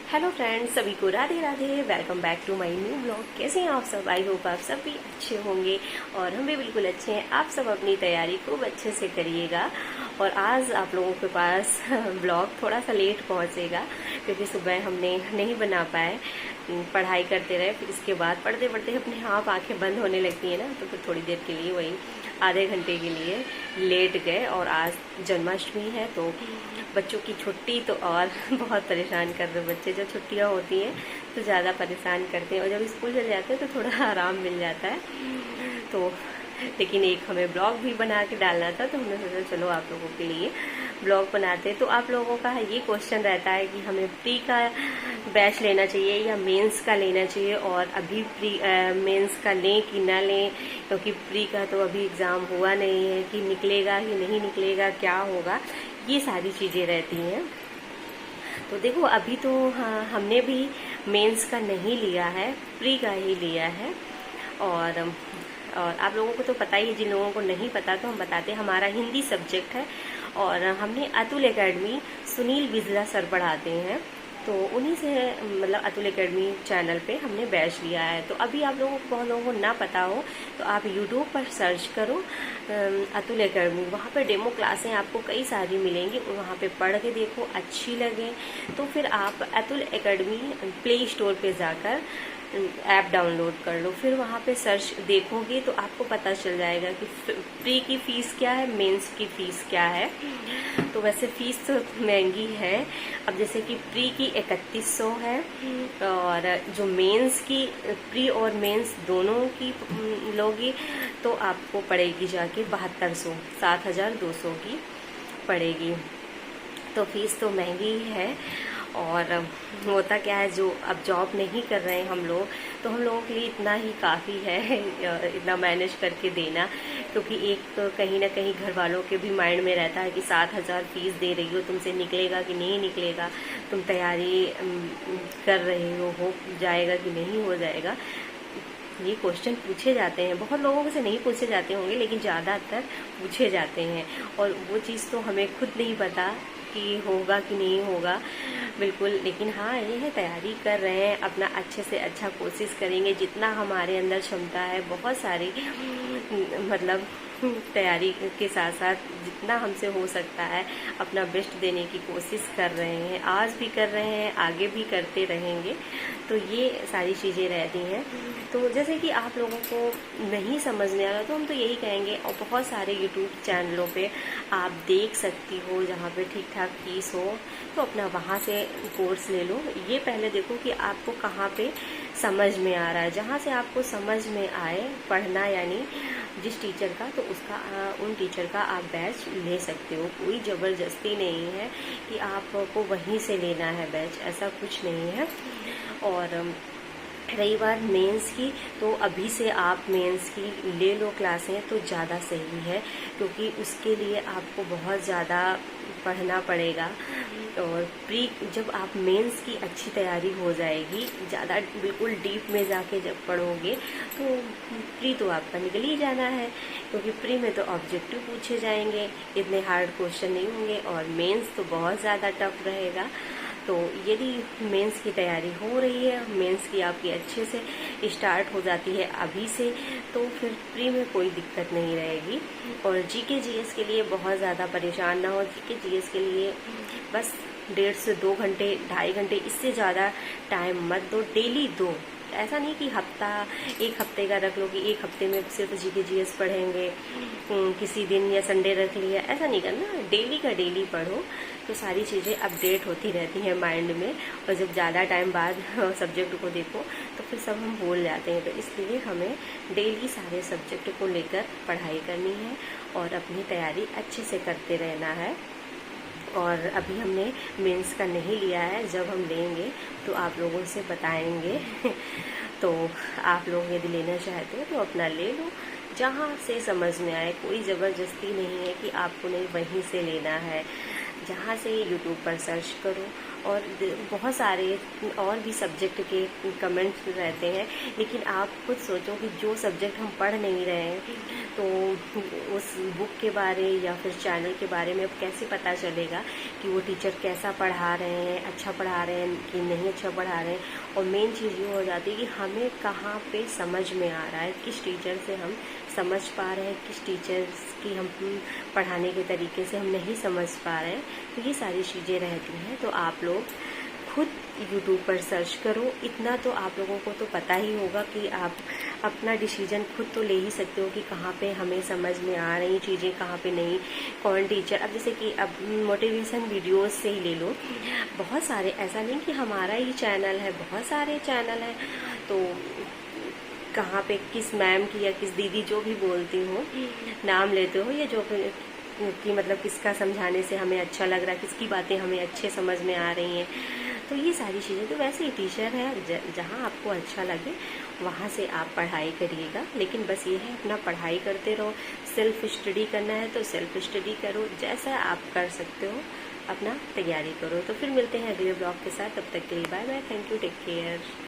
Hello friends, सभी को Radhe Radhe. Welcome back to my new blog. कैसे हैं आप सब? आई होप आप सब भी अच्छे होंगे और हम भी बिल्कुल अच्छे हैं। आप सब अपनी तैयारी खूब अच्छे से करिएगा। और आज आप लोगों के पास ब्लॉग थोड़ा सा लेट पहुंचेगा क्योंकि सुबह हमने नहीं बना पाए, पढ़ाई करते रहे। फिर इसके बाद पढ़ते पढ़ते अपने आप आंखें बंद होने लगती है ना, तो फिर थोड़ी देर के लिए वही आधे घंटे के लिए लेट गए। और आज जन्माष्टमी है तो बच्चों की छुट्टी तो और बहुत परेशान कर रहे बच्चे। जब छुट्टियां होती हैं तो ज़्यादा परेशान करते हैं और जब स्कूल चले जाते हैं तो थोड़ा आराम मिल जाता है। तो लेकिन एक हमें ब्लॉग भी बना के डालना था, तो हमने सोचा चलो आप लोगों के लिए ब्लॉग बनाते। तो आप लोगों का ये क्वेश्चन रहता है कि हमें प्री का बैच लेना चाहिए या मेंस का लेना चाहिए, और अभी प्री मेंस का लें कि ना लें, क्योंकि प्री का तो अभी एग्ज़ाम हुआ नहीं है, कि निकलेगा कि नहीं निकलेगा, क्या होगा, ये सारी चीज़ें रहती हैं। तो देखो अभी तो हमने भी मेंस का नहीं लिया है, प्री का ही लिया है। और आप लोगों को तो पता ही है, जिन लोगों को नहीं पता तो हम बताते हैं। हमारा हिंदी सब्जेक्ट है और हमने अतुल एकेडमी, सुनील बिजला सर पढ़ाते हैं, तो उन्हीं से मतलब अतुल एकेडमी चैनल पे हमने बैच लिया है। तो अभी आप लोगों को, बहुत लोगों को ना पता हो तो आप यूट्यूब पर सर्च करो अतुल एकेडमी। वहाँ पे डेमो क्लासें आपको कई सारी मिलेंगी, वहाँ पे पढ़ के देखो, अच्छी लगे तो फिर आप अतुल एकेडमी प्ले स्टोर पे जाकर ऐप डाउनलोड कर लो। फिर वहाँ पे सर्च देखोगे तो आपको पता चल जाएगा कि प्री की फ़ीस क्या है, मेंस की फ़ीस क्या है। तो वैसे फ़ीस तो महंगी है। अब जैसे कि प्री की 3100 है, और जो मेंस की, प्री और मेंस दोनों की लोगी तो आपको पड़ेगी जाके 7200, 7200 की पड़ेगी। तो फीस तो महंगी है। और होता क्या है, जो अब जॉब नहीं कर रहे हैं हम लोग, तो हम लोगों के लिए इतना ही काफ़ी है इतना मैनेज करके देना। क्योंकि एक तो कहीं ना कहीं घर वालों के भी माइंड में रहता है कि 7000 फीस दे रही हो, तुमसे निकलेगा कि नहीं निकलेगा, तुम तैयारी कर रहे हो जाएगा कि नहीं हो जाएगा। ये क्वेश्चन पूछे जाते हैं, बहुत लोगों से नहीं पूछे जाते होंगे लेकिन ज़्यादातर पूछे जाते हैं। और वो चीज़ तो हमें खुद नहीं पता कि होगा कि नहीं होगा बिल्कुल। लेकिन हाँ, ये है, तैयारी कर रहे हैं, अपना अच्छे से अच्छा कोशिश करेंगे, जितना हमारे अंदर क्षमता है। बहुत सारी मतलब तैयारी के साथ साथ जितना हमसे हो सकता है अपना बेस्ट देने की कोशिश कर रहे हैं, आज भी कर रहे हैं, आगे भी करते रहेंगे। तो ये सारी चीज़ें रहती हैं। तो जैसे कि आप लोगों को नहीं समझने आ रहा तो हम तो यही कहेंगे, और बहुत सारे यूट्यूब चैनलों पे आप देख सकती हो जहाँ पे ठीक ठाक फीस हो, तो अपना वहाँ से कोर्स ले लो। ये पहले देखो कि आपको कहाँ पे समझ में आ रहा है, जहाँ से आपको समझ में आए पढ़ना, यानी जिस टीचर का, तो उसका उन टीचर का आप बैच ले सकते हो। कोई ज़बरदस्ती नहीं है कि आपको वहीं से लेना है बैच, ऐसा कुछ नहीं है। और रही बात मेंस की, तो अभी से आप मेंस की ले लो क्लासें तो ज़्यादा सही है, क्योंकि उसके लिए आपको बहुत ज़्यादा पढ़ना पड़ेगा। और प्री, जब आप मेंस की अच्छी तैयारी हो जाएगी, ज़्यादा बिल्कुल डीप में जाके जब पढ़ोगे तो प्री तो आपका निकल ही जाना है, क्योंकि प्री में तो ऑब्जेक्टिव पूछे जाएंगे, इतने हार्ड क्वेश्चन नहीं होंगे। और मेंस तो बहुत ज़्यादा टफ रहेगा। तो यदि मेंस की तैयारी हो रही है, मेंस की आपकी अच्छे से स्टार्ट हो जाती है अभी से, तो फिर प्री में कोई दिक्कत नहीं रहेगी। और जीके जीएस के लिए बहुत ज़्यादा परेशान ना हो। जीके जीएस के लिए बस 1.5 से 2 घंटे, 2.5 घंटे, इससे ज़्यादा टाइम मत दो। डेली दो, ऐसा नहीं कि एक हफ्ते का रख लो कि एक हफ्ते में सिर्फ जीके जीएस पढ़ेंगे, किसी दिन या संडे रख लिया, ऐसा नहीं करना। डेली का डेली पढ़ो, तो सारी चीज़ें अपडेट होती रहती हैं माइंड में। और जब ज़्यादा टाइम बाद सब्जेक्ट को देखो तो फिर सब हम भूल जाते हैं। तो इसलिए हमें डेली सारे सब्जेक्ट को लेकर पढ़ाई करनी है और अपनी तैयारी अच्छे से करते रहना है। और अभी हमने मेंस का नहीं लिया है, जब हम लेंगे तो आप लोगों से बताएंगे तो आप लोग यदि लेना चाहते हो तो अपना ले लो, जहाँ से समझ में आए। कोई ज़बरदस्ती नहीं है कि आपको नहीं वहीं से लेना है। जहाँ से यूट्यूब पर सर्च करो। और बहुत सारे और भी सब्जेक्ट के कमेंट्स रहते हैं, लेकिन आप खुद सोचो कि जो सब्जेक्ट हम पढ़ नहीं रहे हैं तो उस बुक के बारे या फिर चैनल के बारे में अब कैसे पता चलेगा कि वो टीचर कैसा पढ़ा रहे हैं, अच्छा पढ़ा रहे हैं कि नहीं अच्छा पढ़ा रहे हैं। और मेन चीज़ ये हो जाती है कि हमें कहाँ पे समझ में आ रहा है, किस टीचर से हम समझ पा रहे हैं, किस टीचर्स की हम पढ़ाने के तरीके से हम नहीं समझ पा रहे हैं। तो ये सारी चीज़ें रहती हैं। तो आप लोग खुद यूट्यूब पर सर्च करो। इतना तो आप लोगों को तो पता ही होगा कि आप अपना डिसीजन खुद तो ले ही सकते हो कि कहाँ पे हमें समझ में आ रही चीज़ें, कहाँ पे नहीं, कौन टीचर। अब जैसे कि अब मोटिवेशन वीडियोस से ही ले लो, बहुत सारे, ऐसा नहीं कि हमारा ही चैनल है, बहुत सारे चैनल हैं। तो कहाँ पे किस मैम की या किस दीदी जो भी बोलती हो, नाम लेते हो, या जो कि मतलब किसका समझाने से हमें अच्छा लग रहा है, किसकी बातें हमें अच्छे समझ में आ रही हैं। तो ये सारी चीज़ें, तो वैसे ही टीचर है जहाँ आपको अच्छा लगे वहाँ से आप पढ़ाई करिएगा। लेकिन बस ये है, अपना पढ़ाई करते रहो। सेल्फ स्टडी करना है तो सेल्फ स्टडी करो, जैसा आप कर सकते हो अपना तैयारी करो। तो फिर मिलते हैं अगले ब्लॉग के साथ, तब तक के लिए bye bye, thank you, take care.